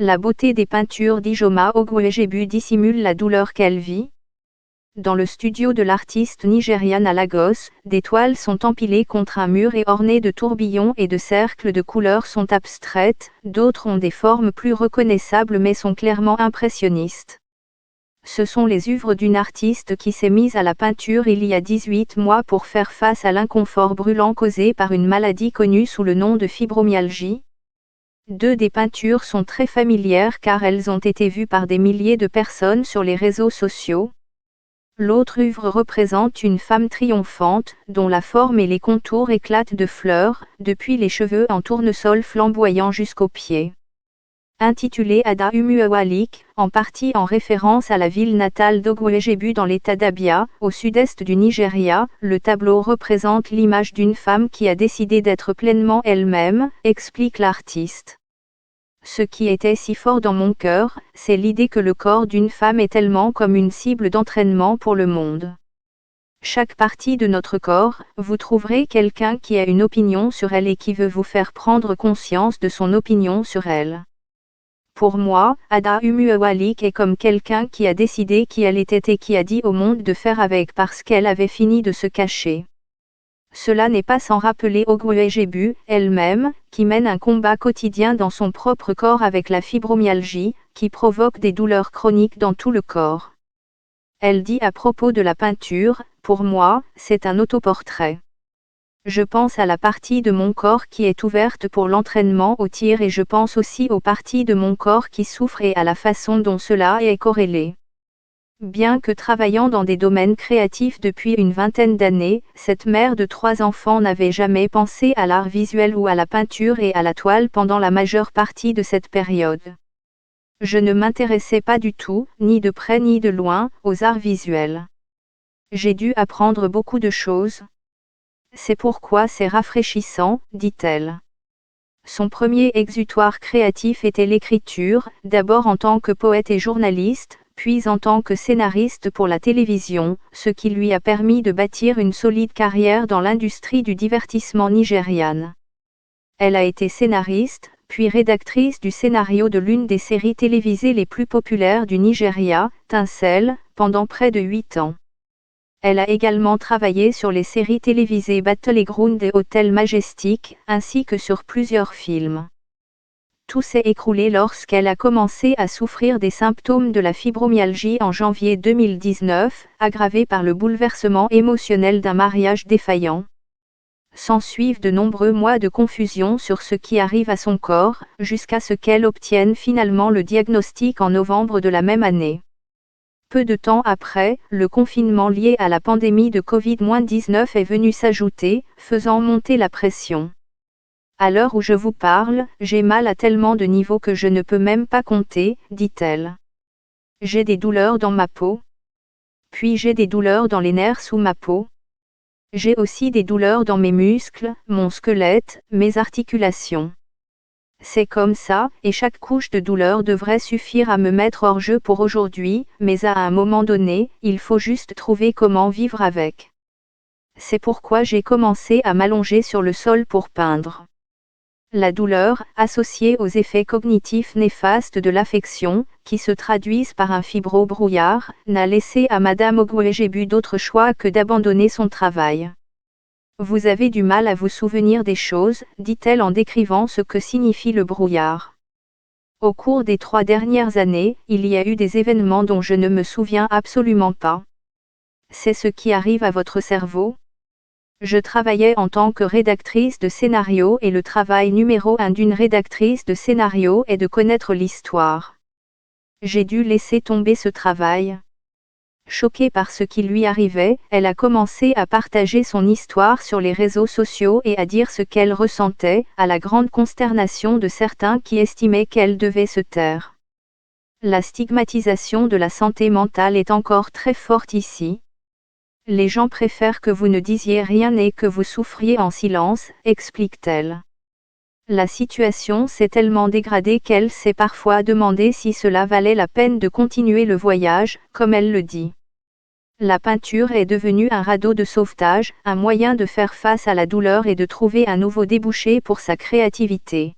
La beauté des peintures d'Ijoma Ogwuejebu dissimule la douleur qu'elle vit. Dans le studio de l'artiste nigériane à Lagos, des toiles sont empilées contre un mur et ornées de tourbillons et de cercles de couleurs sont abstraites, d'autres ont des formes plus reconnaissables mais sont clairement impressionnistes. Ce sont les œuvres d'une artiste qui s'est mise à la peinture il y a 18 mois pour faire face à l'inconfort brûlant causé par une maladie connue sous le nom de fibromyalgie. Deux des peintures sont très familières car elles ont été vues par des milliers de personnes sur les réseaux sociaux. L'autre œuvre représente une femme triomphante, dont la forme et les contours éclatent de fleurs, depuis les cheveux en tournesol flamboyant jusqu'aux pieds. Intitulé Ada Umuawalik, en partie en référence à la ville natale d'Ogwuejebu dans l'état d'Abia, au sud-est du Nigeria, le tableau représente l'image d'une femme qui a décidé d'être pleinement elle-même, explique l'artiste. Ce qui était si fort dans mon cœur, c'est l'idée que le corps d'une femme est tellement comme une cible d'entraînement pour le monde. Chaque partie de notre corps, vous trouverez quelqu'un qui a une opinion sur elle et qui veut vous faire prendre conscience de son opinion sur elle. Pour moi, Ada Umuawalik est comme quelqu'un qui a décidé qui elle était et qui a dit au monde de faire avec parce qu'elle avait fini de se cacher. Cela n'est pas sans rappeler Ogwuejebu, elle-même, qui mène un combat quotidien dans son propre corps avec la fibromyalgie, qui provoque des douleurs chroniques dans tout le corps. Elle dit à propos de la peinture, « Pour moi, c'est un autoportrait. Je pense à la partie de mon corps qui est ouverte pour l'entraînement au tir et je pense aussi aux parties de mon corps qui souffrent et à la façon dont cela est corrélé. » Bien que travaillant dans des domaines créatifs depuis une vingtaine d'années, cette mère de 3 enfants n'avait jamais pensé à l'art visuel ou à la peinture et à la toile pendant la majeure partie de cette période. Je ne m'intéressais pas du tout, ni de près ni de loin, aux arts visuels. J'ai dû apprendre beaucoup de choses. C'est pourquoi c'est rafraîchissant, dit-elle. Son premier exutoire créatif était l'écriture, d'abord en tant que poète et journaliste, puis en tant que scénariste pour la télévision, ce qui lui a permis de bâtir une solide carrière dans l'industrie du divertissement nigériane. Elle a été scénariste, puis rédactrice du scénario de l'une des séries télévisées les plus populaires du Nigeria, Tinsel, pendant près de 8 ans. Elle a également travaillé sur les séries télévisées Battleground et Hotel Majestic, ainsi que sur plusieurs films. Tout s'est écroulé lorsqu'elle a commencé à souffrir des symptômes de la fibromyalgie en janvier 2019, aggravés par le bouleversement émotionnel d'un mariage défaillant. S'ensuivent de nombreux mois de confusion sur ce qui arrive à son corps, jusqu'à ce qu'elle obtienne finalement le diagnostic en novembre de la même année. Peu de temps après, le confinement lié à la pandémie de Covid-19 est venu s'ajouter, faisant monter la pression. À l'heure où je vous parle, j'ai mal à tellement de niveaux que je ne peux même pas compter, dit-elle. J'ai des douleurs dans ma peau. Puis j'ai des douleurs dans les nerfs sous ma peau. J'ai aussi des douleurs dans mes muscles, mon squelette, mes articulations. C'est comme ça, et chaque couche de douleur devrait suffire à me mettre hors jeu pour aujourd'hui, mais à un moment donné, il faut juste trouver comment vivre avec. C'est pourquoi j'ai commencé à m'allonger sur le sol pour peindre. La douleur, associée aux effets cognitifs néfastes de l'affection, qui se traduisent par un fibro-brouillard, n'a laissé à Madame Ogwuejebu d'autre choix que d'abandonner son travail. Vous avez du mal à vous souvenir des choses, dit-elle en décrivant ce que signifie le brouillard. Au cours des 3 dernières années, il y a eu des événements dont je ne me souviens absolument pas. C'est ce qui arrive à votre cerveau ? Je travaillais en tant que rédactrice de scénario et le travail numéro 1 d'une rédactrice de scénario est de connaître l'histoire. J'ai dû laisser tomber ce travail. Choquée par ce qui lui arrivait, elle a commencé à partager son histoire sur les réseaux sociaux et à dire ce qu'elle ressentait, à la grande consternation de certains qui estimaient qu'elle devait se taire. La stigmatisation de la santé mentale est encore très forte ici. Les gens préfèrent que vous ne disiez rien et que vous souffriez en silence, explique-t-elle. La situation s'est tellement dégradée qu'elle s'est parfois demandé si cela valait la peine de continuer le voyage, comme elle le dit. La peinture est devenue un radeau de sauvetage, un moyen de faire face à la douleur et de trouver un nouveau débouché pour sa créativité.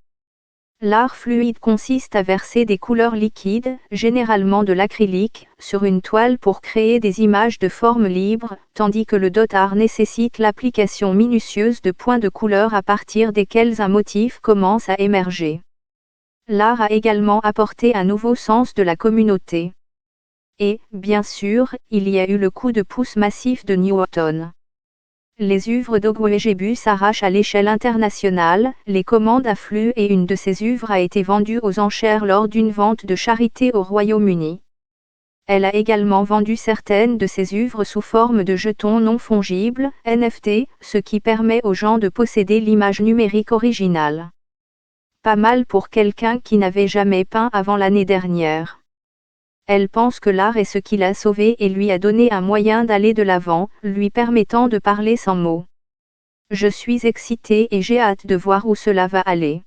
L'art fluide consiste à verser des couleurs liquides, généralement de l'acrylique, sur une toile pour créer des images de forme libre, tandis que le dot art nécessite l'application minutieuse de points de couleur à partir desquels un motif commence à émerger. L'art a également apporté un nouveau sens de la communauté. Et, bien sûr, il y a eu le coup de pouce massif de Newton. Les œuvres d'Ogwuegebu s'arrachent à l'échelle internationale, les commandes affluent et une de ses œuvres a été vendue aux enchères lors d'une vente de charité au Royaume-Uni. Elle a également vendu certaines de ses œuvres sous forme de jetons non fongibles, NFT, ce qui permet aux gens de posséder l'image numérique originale. Pas mal pour quelqu'un qui n'avait jamais peint avant l'année dernière. Elle pense que l'art est ce qui l'a sauvée et lui a donné un moyen d'aller de l'avant, lui permettant de parler sans mots. Je suis excitée et j'ai hâte de voir où cela va aller.